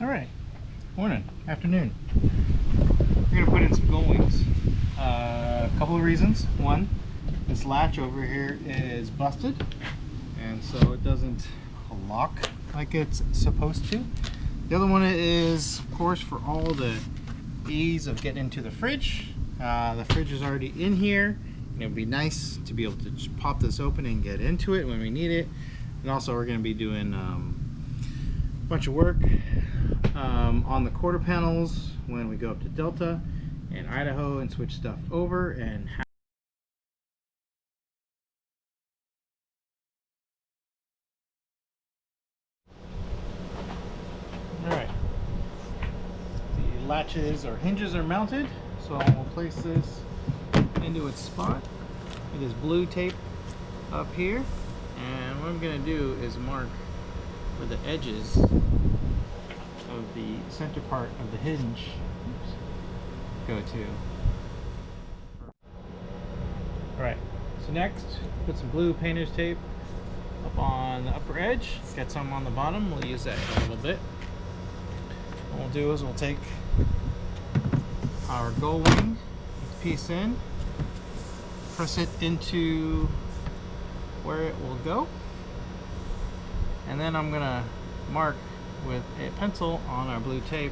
All right, morning, afternoon. We're gonna put in some Gullwings. A couple of reasons. One, this latch over here is busted, and so it doesn't lock like it's supposed to. The other one is, of course, for all the ease of getting into the fridge. The fridge is already in here, and it would be nice to be able to just pop this open and get into it when we need it. And also, we're going to be doing a bunch of work on the quarter panels when we go up to Delta and Idaho and switch stuff over and Alright, the latches or hinges are mounted, so we'll place this into its spot with this blue tape up here, and what I'm going to do is mark where the edges of the center part of the hinge go to. Alright, so next, put some blue painter's tape up on the upper edge, get some on the bottom. We'll use that in a little bit. What we'll do is we'll take our Gullwing piece in, press it into where it will go, and then I'm gonna mark with a pencil on our blue tape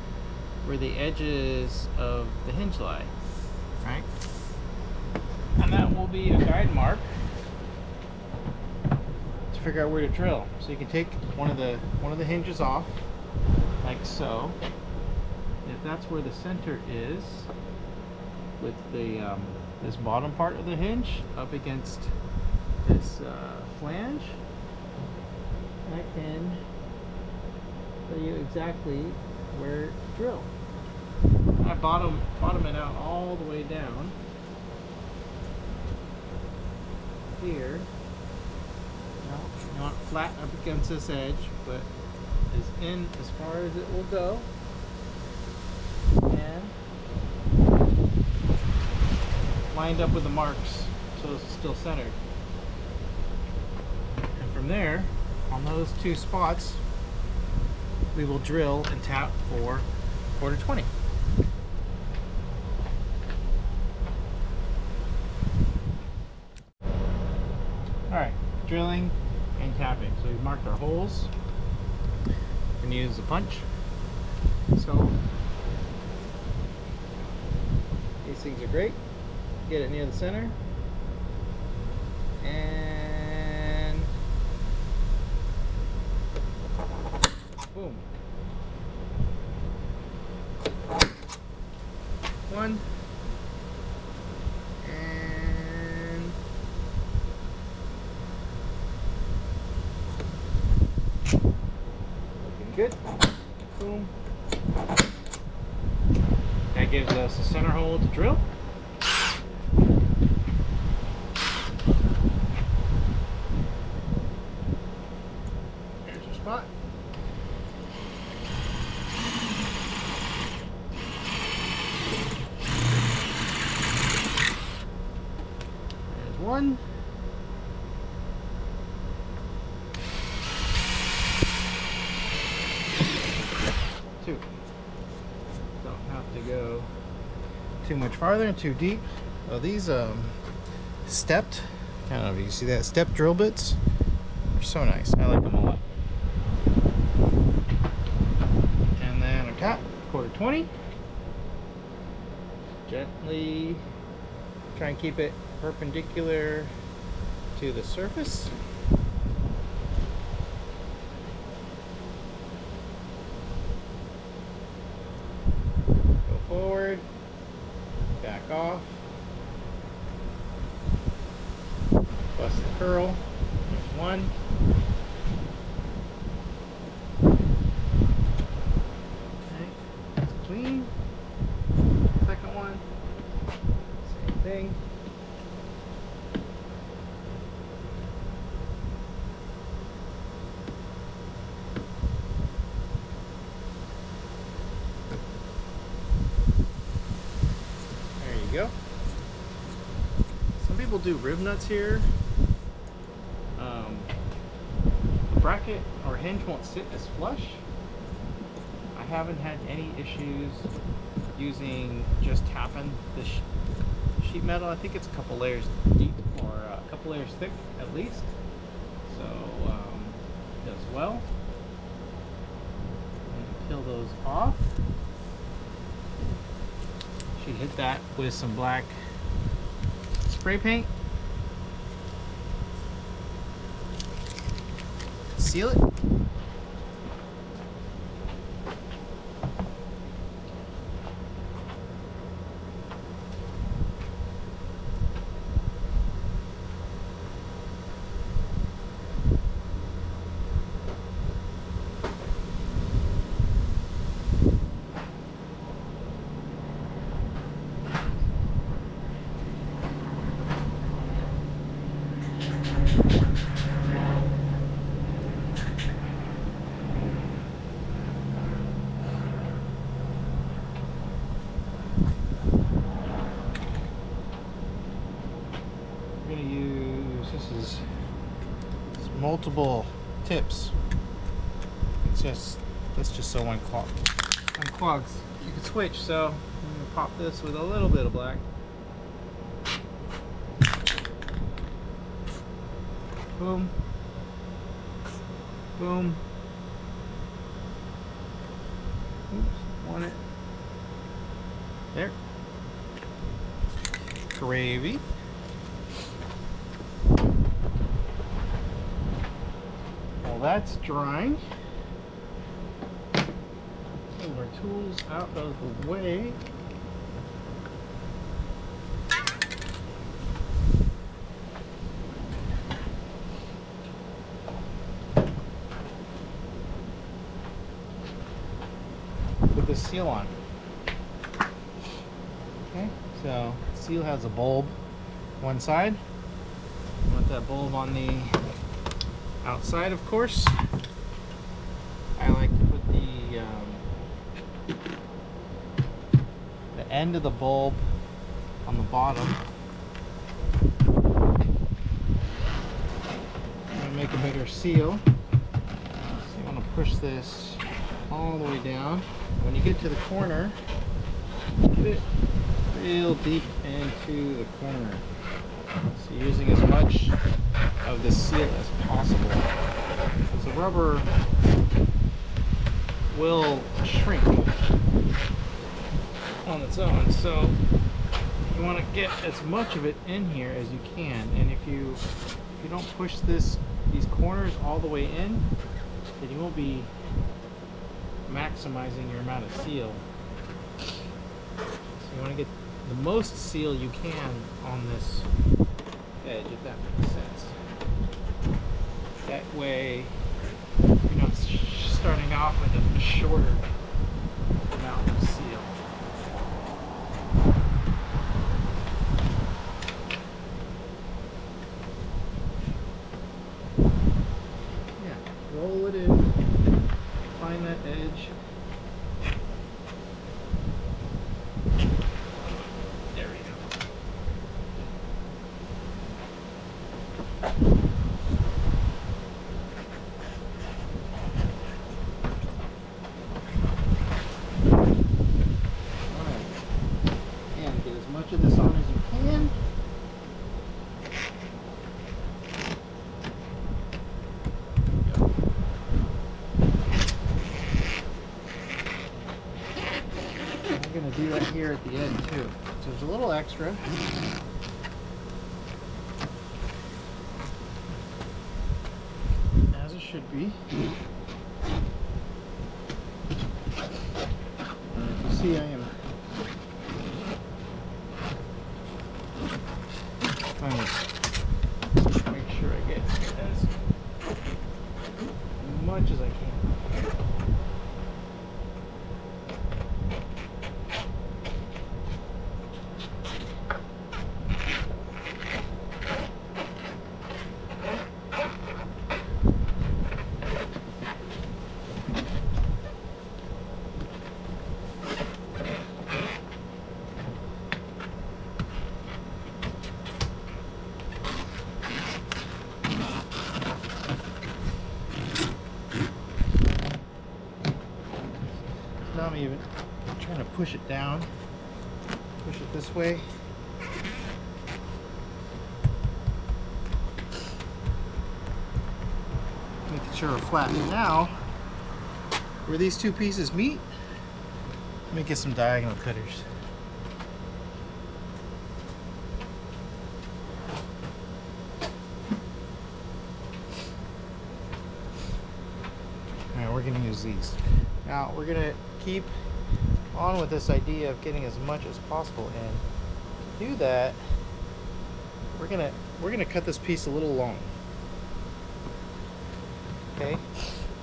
where the edges of the hinge lie, right? And that will be a guide mark to figure out where to drill. So you can take one of the hinges off, like so. If that's where the center is, with the this bottom part of the hinge up against this flange, I can tell you exactly where to drill. I bottom it out all the way down here. Now, you want it flat up against this edge, but is in as far as it will go, and lined up with the marks so it's still centered. And from there, on those two spots, we will drill and tap for quarter 20. Alright, drilling and tapping. So we've marked our holes. We're going to use a punch. So these things are great. Get it near the center. And boom. One. And looking good. Boom. That gives us a center hole to drill. There's your spot. There's one. Two. Don't have to go too much farther and too deep. Oh, these stepped, I don't know if you see that, stepped drill bits are so nice. I like them a lot. And then on top, quarter 20. Gently try and keep it perpendicular to the surface. Go forward, back off, bust the curl. There's one. Okay, that's clean. Second one, same thing. There you go. Some people do rib nuts here. The bracket or hinge won't sit as flush. I haven't had any issues using just tapping the sheet metal. I think it's a couple layers deep or a couple layers thick at least. So does well. And peel those off. She hit that with some black spray paint. Seal it. It's multiple tips. That's just so unclogs. You can switch. So I'm gonna pop this with a little bit of black. Boom. Boom. Oops, want it. There. Gravy. While that's drying, move our tools out of the way. Put the seal on. Okay, so the seal has a bulb one side. You want that bulb on the outside, of course. I like to put the end of the bulb on the bottom. I'm going to make a bigger seal. So you want to push this all the way down. When you get to the corner, get it real deep into the corner. So using as much of the seal as possible, because the rubber will shrink on its own. So you want to get as much of it in here as you can, and if you don't push these corners all the way in, then you won't be maximizing your amount of seal. So you want to get the most seal you can on this edge, if that makes sense. That way you're not starting off with a shorter amount of seal. Yeah, roll it in, find that edge. There we go. Much of this on as you can. I'm going to do that here at the end too. So there's a little extra. As it should be. And if you see, I am make sure I get as much as I can. Now I'm even trying to push it down. Push it this way. Making sure we're flat. Now, where these two pieces meet, let me get some diagonal cutters. Alright, we're going to use these. Now, we're going to keep on with this idea of getting as much as possible, and to do that, we're gonna cut this piece a little long. Okay,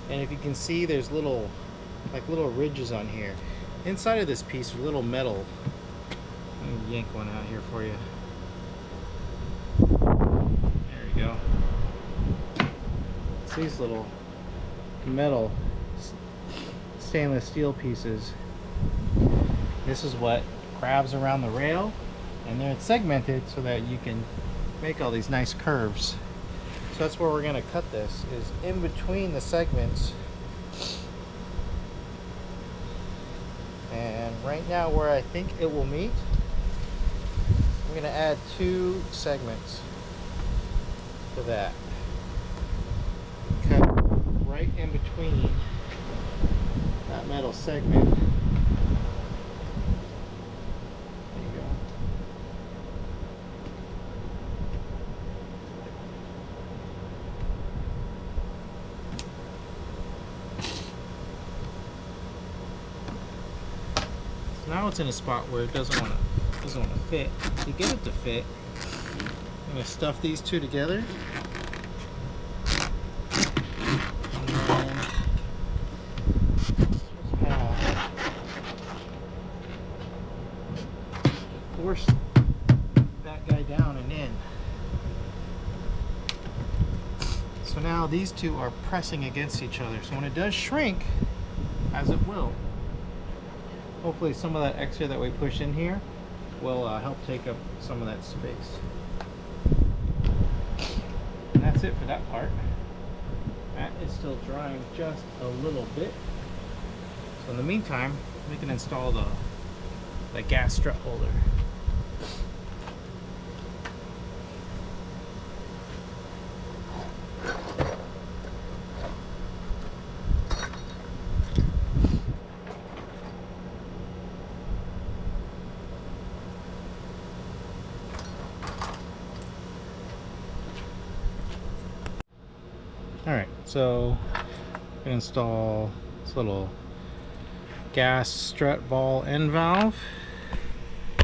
and if you can see, there's little ridges on here. Inside of this piece are little metal. Let me yank one out here for you. There you go. It's these little metal stainless steel pieces. This is what grabs around the rail, and then it's segmented so that you can make all these nice curves. So that's where we're going to cut this, is in between the segments. And right now where I think it will meet, I'm going to add 2 segments to that. Cut right in between that metal segment. Now it's in a spot where it doesn't want to fit. To get it to fit, I'm going to stuff these two together, and then force that guy down and in. So now these two are pressing against each other. So when it does shrink, as it will, hopefully some of that extra that we push in here will help take up some of that space. And that's it for that part. That is still drying just a little bit. So in the meantime, we can install the gas strut holder. Alright, so I'm going to install this little gas strut ball end valve,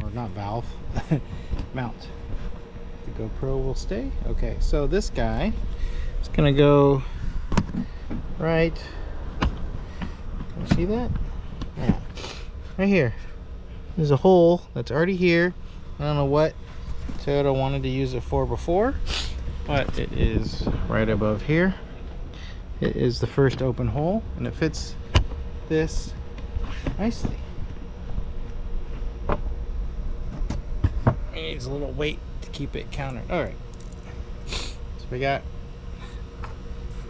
or not valve, mount. The GoPro will stay. Okay, so this guy is going to go right, can you see that? Yeah, right here. There's a hole that's already here. I don't know what Toyota wanted to use it for before, but it is right above here. It is the first open hole, and it fits this nicely. It needs a little weight to keep it countered. Alright, so we got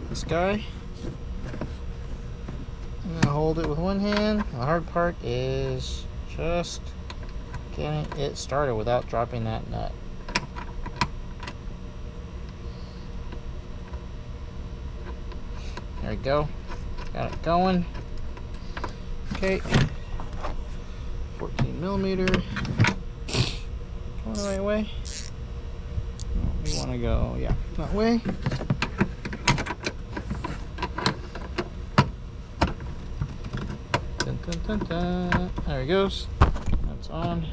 this guy. I'm going to hold it with one hand. The hard part is just getting it started without dropping that nut. There we go. Got it going. Okay. 14 millimeter. Going the right way. No, we want to go, yeah, that way. Dun, dun, dun, dun. There he goes. That's on.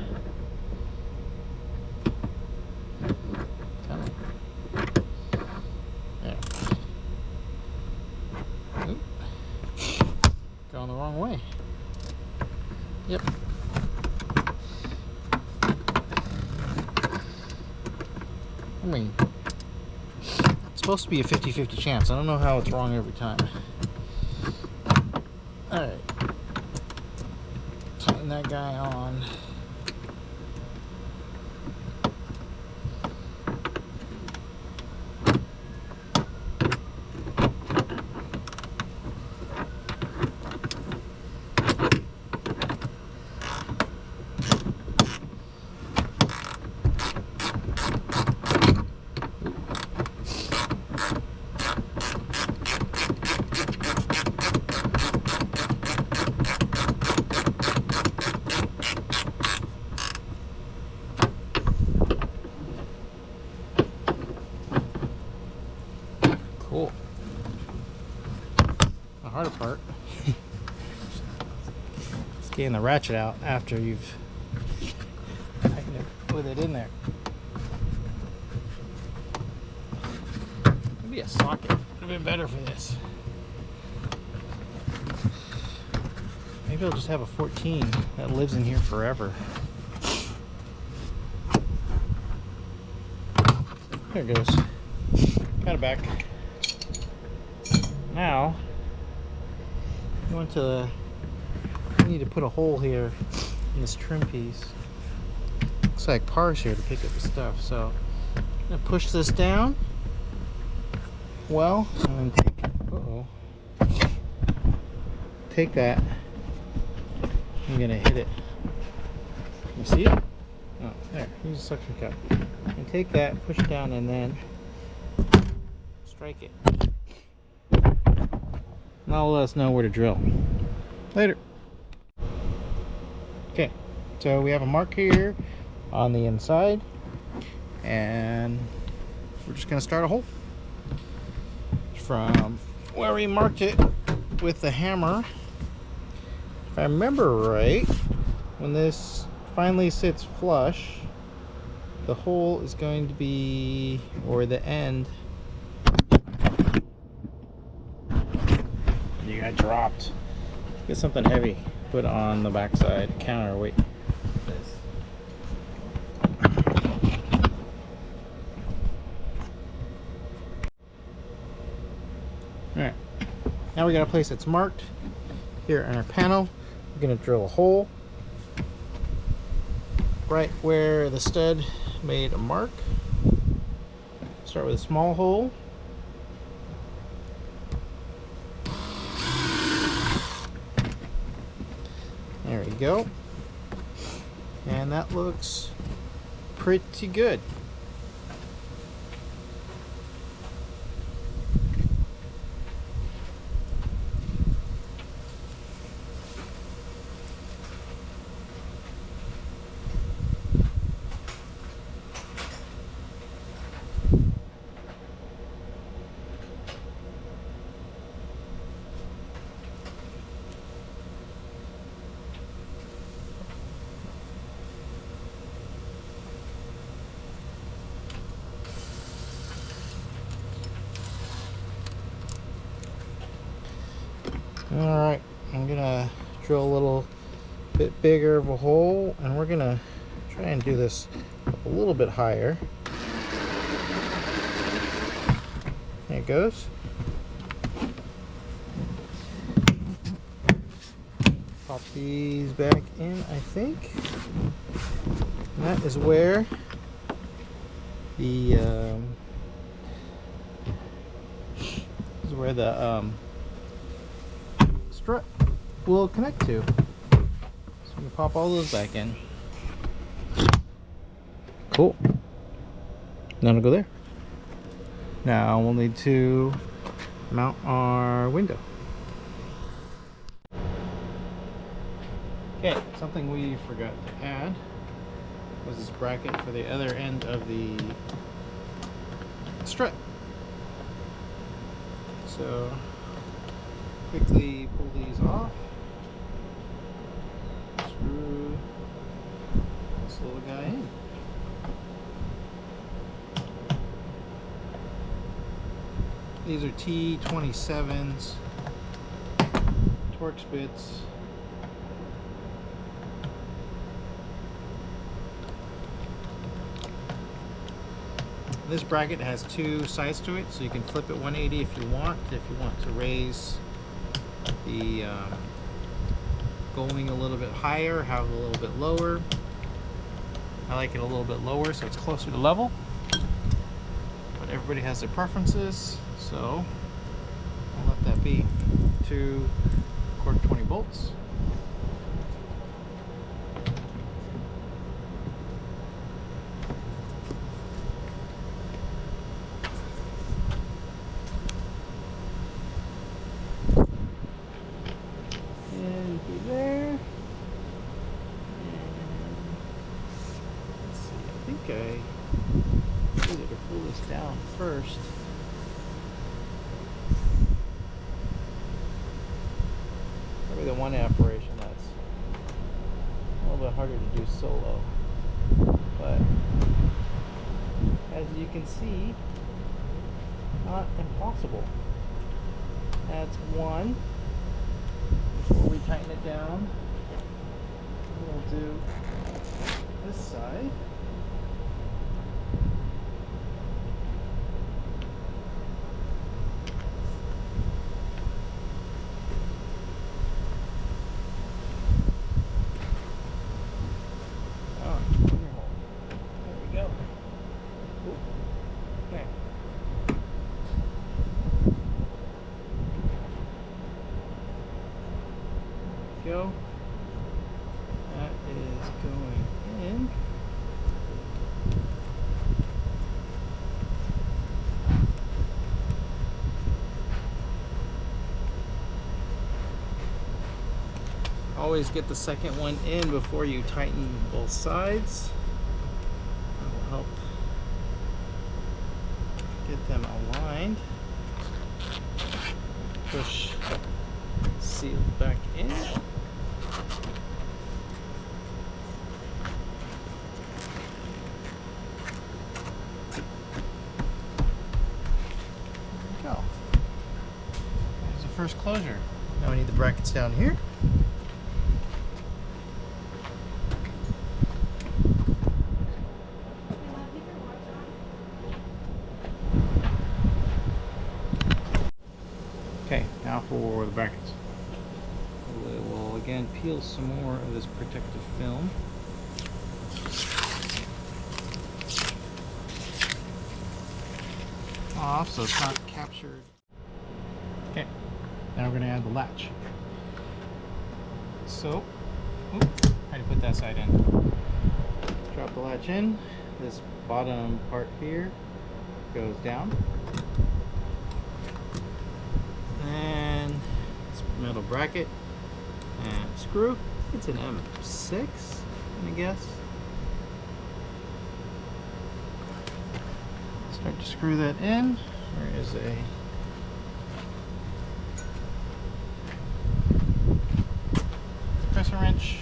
Going the wrong way. Yep. I mean, it's supposed to be a 50-50 chance. I don't know how it's wrong every time. Alright. Tighten that guy on. harder part. It's getting the ratchet out after you've tightened it with it in there. Maybe a socket would have been better for this. Maybe I'll just have a 14 that lives in here forever. There it goes. Got it back. Now, we need to put a hole here in this trim piece. Looks like Par's here to pick up the stuff, so I'm gonna push this down. Well, and then take that. I'm gonna hit it. You see it? Oh, there. Use a suction cup. And take that, push it down, and then strike it. Now let us know where to drill. Later. Okay, so we have a mark here on the inside, and we're just gonna start a hole from where we marked it with the hammer. If I remember right, when this finally sits flush, the hole is going to be, or the end, you got dropped. Get something heavy, put on the backside, counterweight this. Alright, now we got a place that's marked here in our panel. We're going to drill a hole right where the stud made a mark. Start with a small hole. There we go. And that looks pretty good. Alright, I'm gonna drill a little bit bigger of a hole, and we're gonna try and do this a little bit higher. There it goes. Pop these back in, I think. And that is where the strut will connect to. So we pop all those back in. Cool. Now it'll go there. Now we'll need to mount our window. Okay, something we forgot to add was this bracket for the other end of the strut. So quickly pull these off. Screw this little guy in. These are T27s, Torx bits. This bracket has two sides to it, so you can flip it 180 if you want. If you want to raise the Gullwing a little bit higher, have it a little bit lower. I like it a little bit lower so it's closer to level. But everybody has their preferences, so I'll let that be. 2 1/4 bolts. Okay, I needed to pull this down first. one operation that's a little bit harder to do solo. But as you can see, not impossible. That's one. Before we tighten it down, we'll do this side. Go. That is going in. Always get the second one in before you tighten both sides. That will help get them aligned. Push seal back in. Go. There's the first closure. Now we need the brackets down here. Okay, now for the brackets. We will again peel some more of this protective film. Off so it's not captured. Okay, now we're going to add the latch. So, oops, how do you put that side in? Drop the latch in. This bottom part here goes down. And this metal bracket and screw. It's an M6, I guess. Start to screw that in. There is a pressure wrench.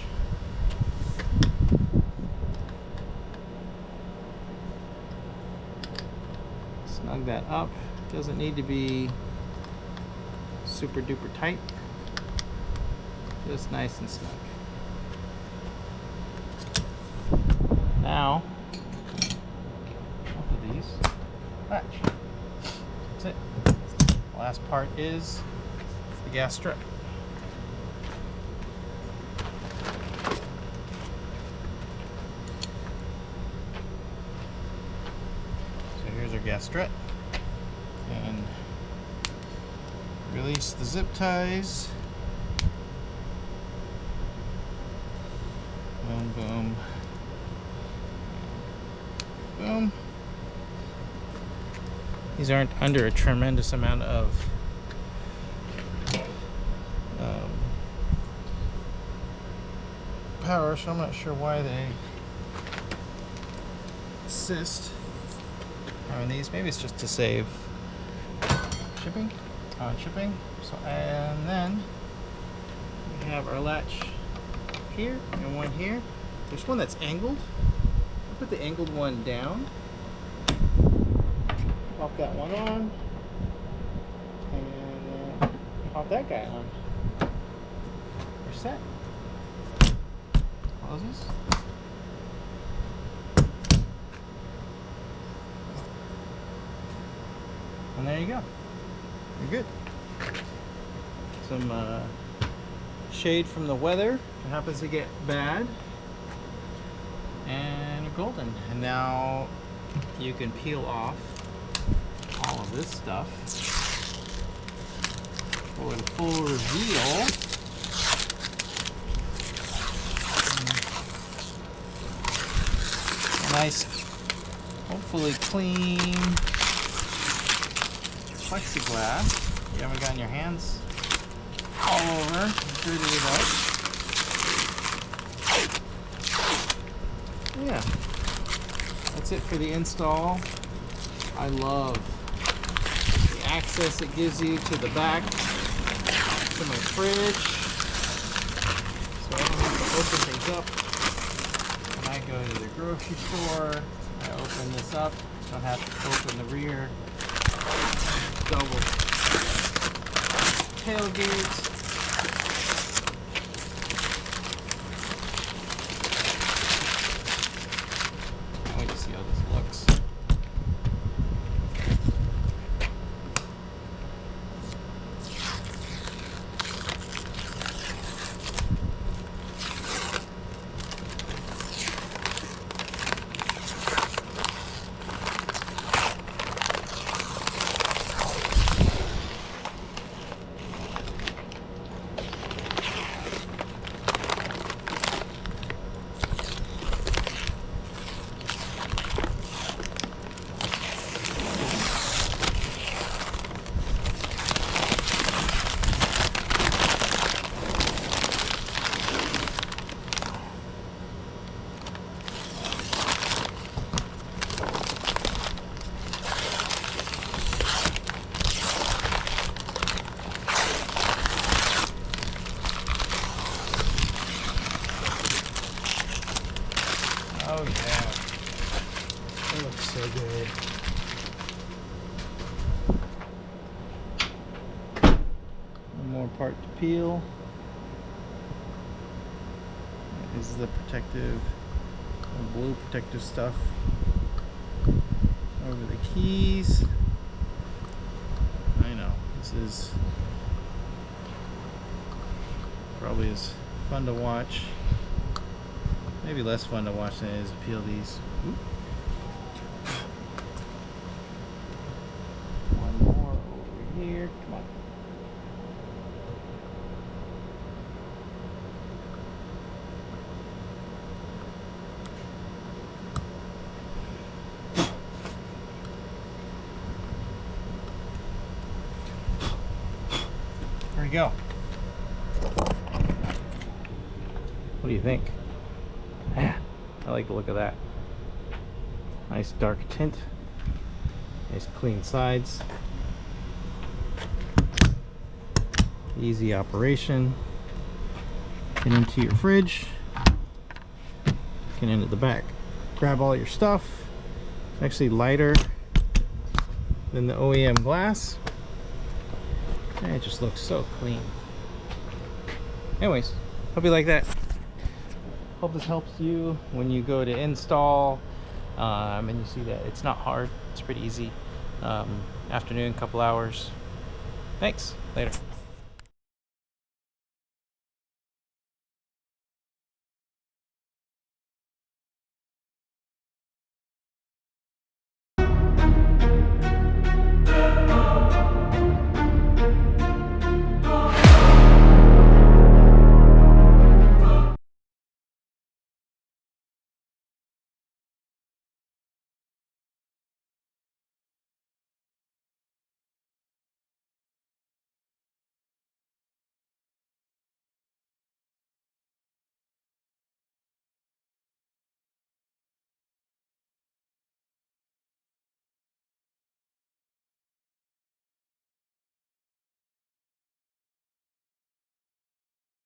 Snug that up. Doesn't need to be super duper tight. Just nice and snug. Now, both of these latch. That's it. The last part is the gas strip. So here's our gas strut. And release the zip ties. Boom, boom, boom. These aren't under a tremendous amount of power, so I'm not sure why they insist on these. Maybe it's just to save shipping. So, and then we have our latch here and one here. There's one that's angled. I'll put the angled one down. Pop that one on. And then pop that guy on. We're set. Closes. And there you go. You're good. Some shade from the weather if it happens to get bad, and you're golden. And now you can peel off all of this stuff for the full reveal. A nice, hopefully clean plexiglass. You haven't gotten your hands all over, dirty it up. Yeah, that's it for the install. I love the access it gives you to the back, to my fridge. so I don't have to open things up. When I go to the grocery store, I open this up. Don't have to open the rear. Double tailgates. Can't wait to see how this looks. Oh yeah, that looks so good. One more part to peel. That is the protective, blue protective stuff over the keys. I know, this is probably as fun to watch. Maybe less fun to watch than it is to peel these. Oop. One more over here. Come on. There we go. What do you think? Yeah, I like the look of that. Nice dark tint. Nice clean sides. Easy operation. Get into your fridge. Get into the back. Grab all your stuff. It's actually lighter than the OEM glass. And it just looks so clean. Anyways, hope you like that. Hope this helps you when you go to install and you see that it's not hard, it's pretty easy. Afternoon, couple hours. Thanks, later.